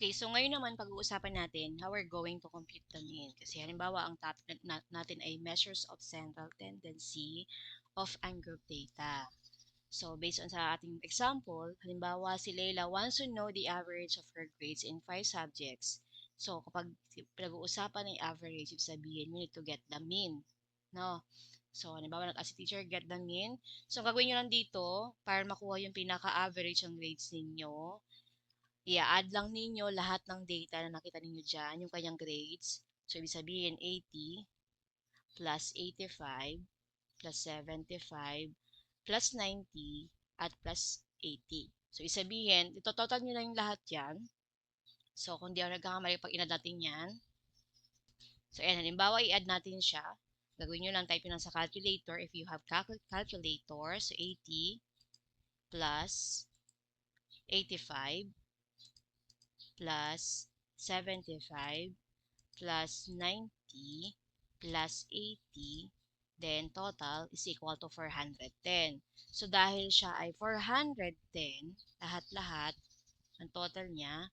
Okay, so ngayon naman pag-uusapan natin how we're going to compute the mean. Kasi halimbawa, ang topic natin ay measures of central tendency of ungroup data. So, based on sa ating example, halimbawa, si Leila wants to know the average of her grades in 5 subjects. So, kapag pinag-uusapan ng average, ibig sabihin, we need to get the mean. No? So, halimbawa, as a teacher, get the mean. So, ang gagawin nyo lang dito, para makuha yung pinaka-average ng grades ninyo, i-add lang ninyo lahat ng data na nakita ninyo dyan, yung kanyang grades. So, ibig sabihin, 80 plus 85 plus 75 plus 90 at plus 80. So, ibig sabihin, ito-total nyo lang yung lahat yan. So, kung di ako nagkakamali pag in-add natin yan. So, ayan, halimbawa, i-add natin siya. Gagawin nyo lang, type nyo lang sa calculator if you have calculator. So, 80 plus 85 plus 75 plus 90 plus 80, then total is equal to 410. So, dahil siya ay 410, lahat-lahat, ang total niya,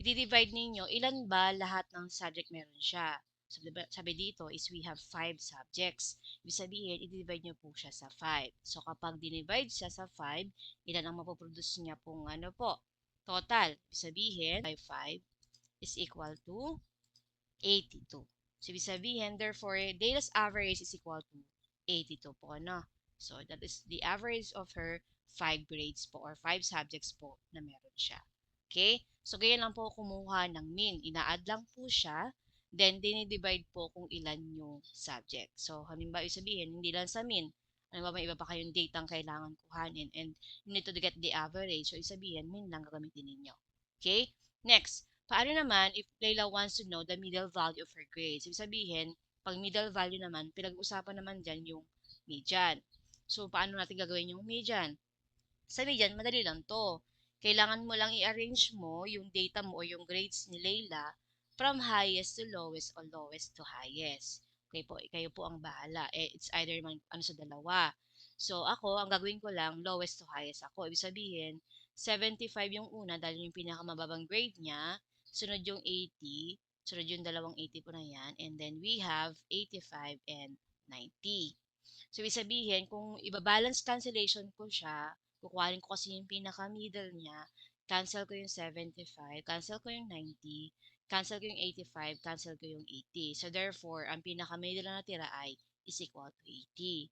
i-divide ninyo, ilan ba lahat ng subject meron siya? So, sabi dito is we have 5 subjects. Ibig sabihin, i-divide nyo po siya sa 5. So, kapag dinivide siya sa 5, ilan ang mapoproduce niya pong ano po? Total. Ibig sabihin, 5 is equal to 82. So, ibig sabihin, therefore, Dayla's average is equal to 82 po, no? So, that is the average of her 5 grades po or 5 subjects po na meron siya. Okay? So, ganyan lang po kumuha ng mean. Ina-add lang po siya, then dinidivide po kung ilan yung subject. So, halimbawa, ibig sabihin, hindi lang sa mean. Halimbawa, may iba pa kayong data ang kailangan kuhanin and you need to get the average. So, ibig sabihin, mean lang gagamitin ninyo. Okay? Next, paano naman if Layla wants to know the middle value of her grades? Ibig sabihin, pag middle value naman, pinag-usapan naman dyan yung median. So, paano natin gagawin yung median? Sa median, madali lang to. Kailangan mo lang i-arrange mo yung data mo o yung grades ni Layla from highest to lowest o lowest to highest. Okay po, kayo po ang bahala. It's either man, ano sa dalawa. So, ako, ang gagawin ko lang, lowest to highest ako. Ibig sabihin, 75 yung una dahil yung pinakamababang grade niya, sunod yung 80, sunod yung dalawang 80 po na yan, and then we have 85 and 90. So, ibig sabihin, kung ibabalance cancellation ko siya, kukuhanin ko kasi yung pinaka-middle niya, cancel ko yung 75, cancel ko yung 90, cancel ko yung 85, cancel ko yung 80. So, therefore, ang pinaka-middle na natira ay is equal to 80.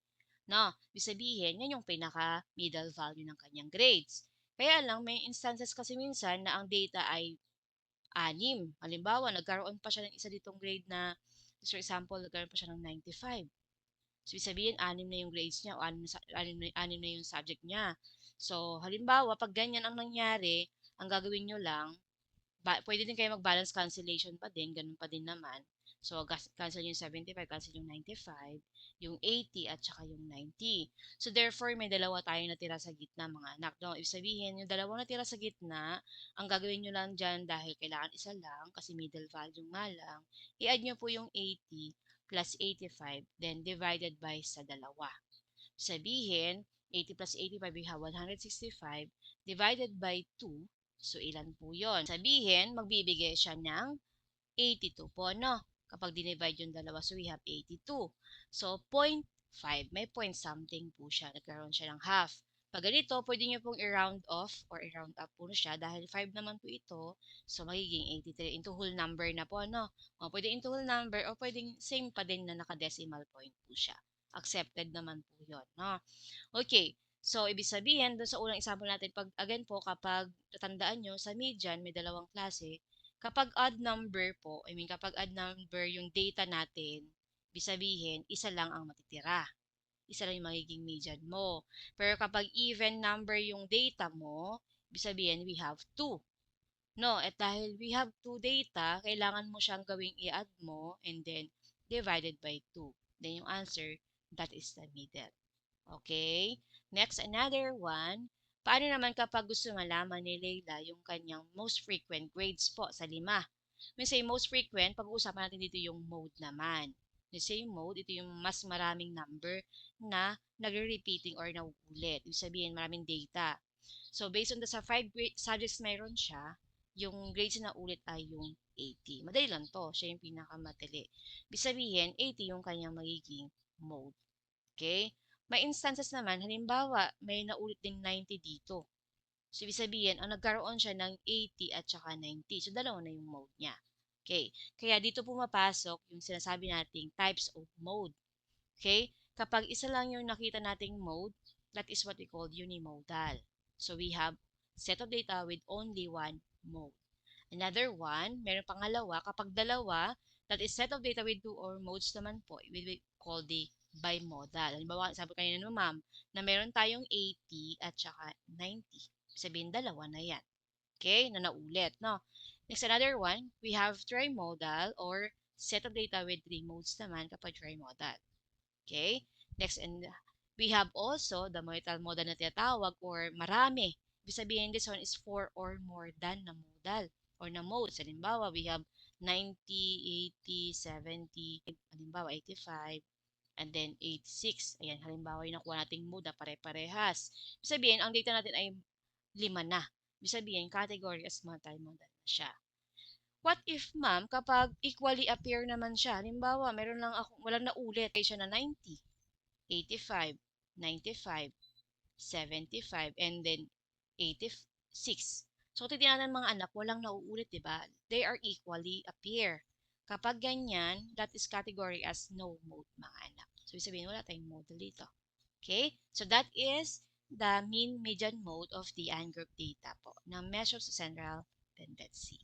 No, ibig sabihin, yan yung pinaka-middle value ng kanyang grades. Kaya lang, may instances kasi minsan na ang data ay 6. Halimbawa, nagkaroon pa siya ng isa ditong grade na, for example, nagkaroon pa siya ng 95. So, ibig sabihin, 6 na yung grades niya o 6 na yung subject niya. So, halimbawa, pag ganyan ang nangyari, ang gagawin nyo lang, pwede din kayo mag-balance cancellation pa din, ganun pa din naman. So, cancel yung 75, cancel yung 95, yung 80, at saka yung 90. So, therefore, may dalawa tayong natira sa gitna, mga anak. No? Ibig sabihin, yung dalawang natira sa gitna, ang gagawin nyo lang dyan dahil kailangan isa lang, kasi middle value nga lang, i-add nyo po yung 80 plus 85, then divided by sa dalawa. Sabihin, 80 plus 85, we have 165, divided by 2, so ilan po yon? Sabihin, magbibigay siya ng 82 po, no? Kapag dinivide yung dalawa, so we have 82. So, 0.5, may point something po siya. Nagkaroon siya ng half. Pag ganito, pwede nyo pong i-round off or i-round up po siya dahil 5 naman po ito. So, magiging 83 into whole number na po, no? O, pwede into whole number o pwedeng same pa din na naka-decimal point po siya. Accepted naman po yun, no? Okay. So, ibig sabihin, dun sa unang example natin, pag, again po, kapag tatandaan nyo, sa median, may dalawang klase. Kapag odd number po, kapag odd number yung data natin, ibig sabihin, isa lang ang matitira. Isa lang yung magiging median mo. Pero kapag even number yung data mo, ibig sabihin, we have 2. No, at dahil we have 2 data, kailangan mo siyang gawing i-add mo and then divided by 2. Then yung answer, that is the middle. Okay? Next, another one. Paano naman kapag gusto malaman ni Leila yung kanyang most frequent grades po sa 5? When say most frequent, pag-uusapan natin dito yung mode naman. When say mode, ito yung mas maraming number na nagre-repeating or nauulit. Ibig sabihin, maraming data. So, based on the sa 5 subjects mayroon siya, yung grades na ulit ay yung 80. Madali lang to. Siya yung pinakamadali. Ibig sabihin, 80 yung kanyang magiging mode. Okay? May instances naman, halimbawa, may naulit din 90 dito. So, ibig sabihin, ang nagkaroon siya ng 80 at saka 90. So, dalawa na yung mode niya. Okay? Kaya dito pumapasok yung sinasabi nating types of mode. Okay? Kapag isa lang yung nakita nating mode, that is what we call unimodal. So, we have set of data with only one mode. Another one, meron pangalawa, kapag dalawa, that is set of data with two or modes naman po, we call the bimodal. Halimbawa, sabi kanina no ma'am, na meron tayong 80 at saka 90. Sabihin, dalawa na yan. Okay, na naulit, no? Next, another one, we have trimodal or set of data with three modes naman kapag trimodal. Okay? Next, and we have also the multimodal na tinatawag or marami. Ibig sabihin, this one is 4 or more than na modal or na modes. Halimbawa, we have 90, 80, 70, halimbawa 85, and then 86. Ayan, halimbawa yung nakuha nating mode na pare-parehas. Ibig sabihin, ang data natin ay 5 na. Ibig sabihin, category as multimodal na siya. What if, ma'am, kapag equally appear naman siya, halimbawa, meron lang ako, walang naulit, kaya siya na 90, 85, 95, 75, and then 86. So, titignan ng mga anak, walang nauulit, di ba? They are equally appear. Kapag ganyan, that is category as no mode, mga anak. So, sabihin, wala tayong mode dito. Okay? So, that is the mean median mode of the ungrouped data po ng measure sa central tendency.